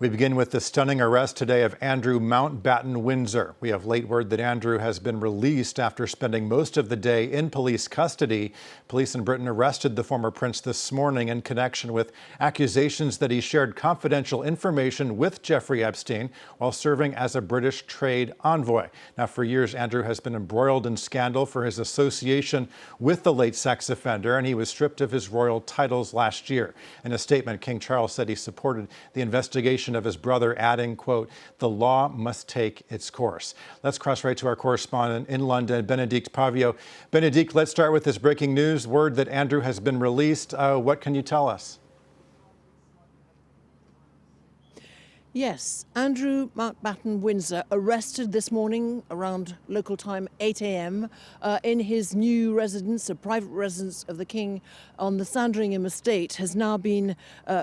We begin with the stunning arrest today of Andrew Mountbatten Windsor. We have late word that Andrew has been released after spending most of the day in police custody. Police in Britain arrested the former prince this morning in connection with accusations that he shared confidential information with Jeffrey Epstein while serving as a British trade envoy. Now, for years, Andrew has been embroiled in scandal for his association with the late sex offender, and he was stripped of his royal titles last year. In a statement, King Charles said he supported the investigation of his brother, adding, quote, "The law must take its course." Let's cross right to our correspondent in London, Bénédicte Paviot. Bénédicte, let's start with this breaking news, word that Andrew has been released. What can you tell us? Yes, Andrew Mountbatten Windsor arrested this morning around local time 8 a.m. In his new residence, a private residence of the King on the Sandringham estate, has now been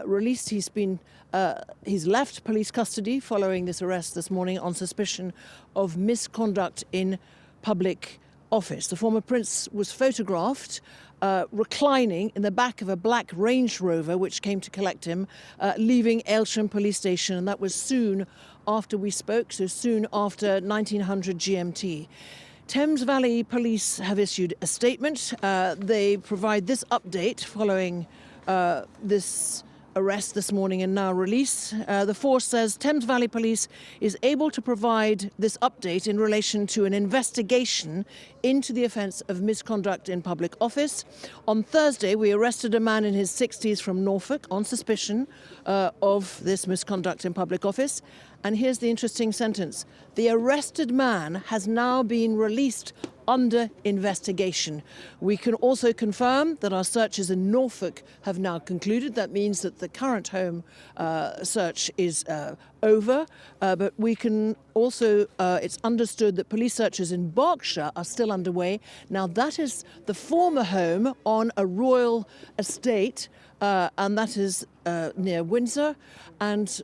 released. He's left police custody following this arrest this morning on suspicion of misconduct in public office. The former prince was photographed reclining in the back of a black Range Rover which came to collect him, leaving Aylsham police station, and that was soon after we spoke, so soon after 1900 GMT. Thames Valley Police have issued a statement. They provide this update following this arrest this morning and now release. The force says Thames Valley Police is able to provide this update in relation to an investigation into the offence of misconduct in public office. On Thursday, we arrested a man in his 60s from Norfolk on suspicion of this misconduct in public office. And here's the interesting sentence. The arrested man has now been released under investigation. We can also confirm that our searches in Norfolk have now concluded. That means that the current home search is over, but we can also, it's understood that police searches in Berkshire are still underway. Now, that is the former home on a royal estate, and that is near Windsor. And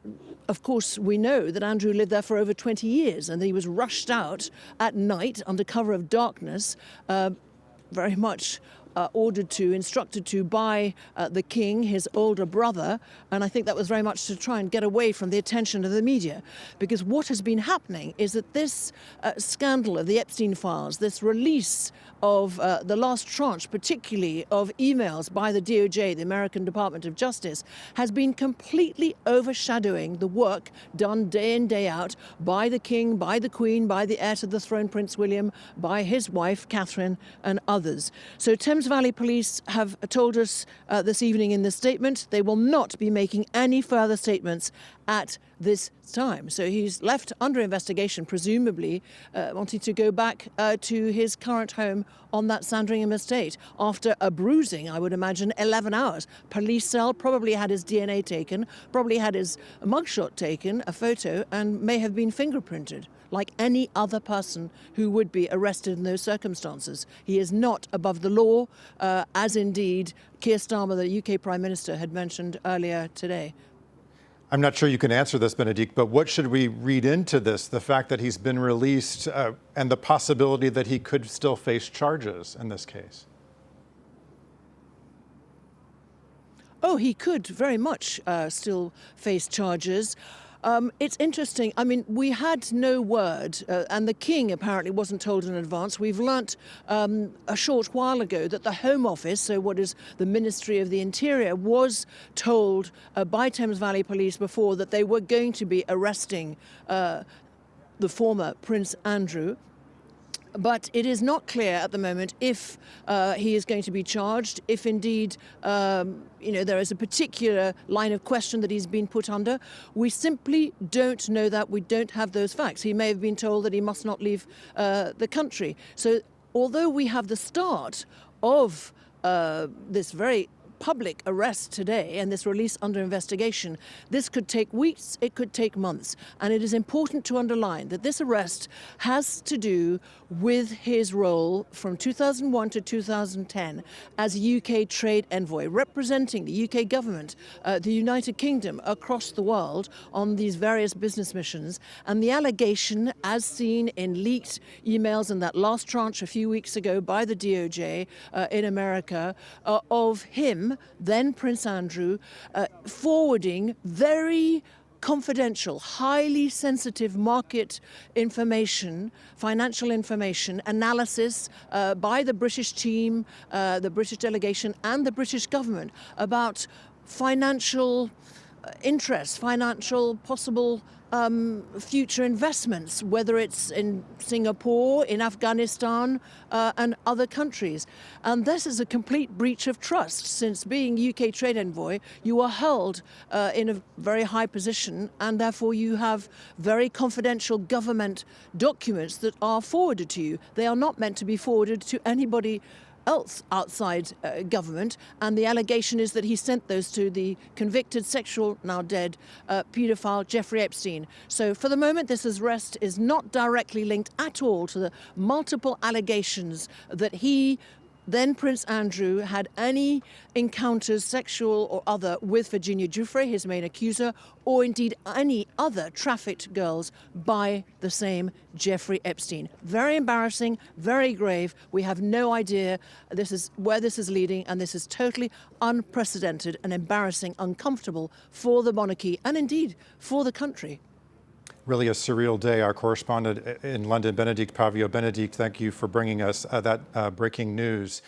of course, we know that Andrew lived there for over 20 years and he was rushed out at night under cover of darkness, very much instructed to by the king, his older brother. And I think that was very much to try and get away from the attention of the media. Because what has been happening is that this scandal of the Epstein files, this release of the last tranche, particularly of emails by the DOJ, the American Department of Justice, has been completely overshadowing the work done day in, day out by the king, by the queen, by the heir to the throne, Prince William, by his wife, Catherine, and others. So Thames Valley Police have told us this evening in this statement they will not be making any further statements at this time. So he's left under investigation, presumably wanting to go back to his current home on that Sandringham estate after a bruising, I would imagine, 11 hours. Police cell, probably had his DNA taken, probably had his mugshot taken, a photo, and may have been fingerprinted like any other person who would be arrested in those circumstances. He is not above the law, as indeed Keir Starmer, the UK Prime Minister, had mentioned earlier today. I'm not sure you can answer this, Bénédicte, but what should we read into this? The fact that he's been released and the possibility that he could still face charges in this case? Oh, he could very much still face charges. It's interesting. I mean, we had no word, and the king apparently wasn't told in advance. We've learnt a short while ago that the Home Office, so what is the Ministry of the Interior, was told by Thames Valley Police before that they were going to be arresting the former Prince Andrew. But it is not clear at the moment if he is going to be charged, if indeed there is a particular line of question that he's been put under. We simply don't know that. We don't have those facts. He may have been told that he must not leave the country. So although we have the start of this very public arrest today and this release under investigation, this could take weeks, it could take months. And it is important to underline that this arrest has to do with his role from 2001 to 2010 as UK trade envoy, representing the UK government, the United Kingdom across the world on these various business missions. And the allegation, as seen in leaked emails and that last tranche a few weeks ago by the DOJ in America, of him, then Prince Andrew, forwarding very confidential, highly sensitive market information, financial information, analysis by the British team, the British delegation and the British government about financial interests, financial possible future investments, whether it's in Singapore, in Afghanistan, and other countries. And this is a complete breach of trust, since being UK trade envoy, you are held in a very high position, and therefore you have very confidential government documents that are forwarded to you. They are not meant to be forwarded to anybody else outside government, and the allegation is that he sent those to the convicted sexual, now dead, paedophile Jeffrey Epstein. So for the moment, this arrest is not directly linked at all to the multiple allegations that he, then Prince Andrew, had any encounters, sexual or other, with Virginia Giuffre, his main accuser, or indeed any other trafficked girls by the same Jeffrey Epstein. Very embarrassing, very grave. We have no idea where this is leading, and this is totally unprecedented and embarrassing, uncomfortable for the monarchy and indeed for the country. Really a surreal day. Our correspondent in London, Bénédicte Paviot. Bénédicte, thank you for bringing us that breaking news.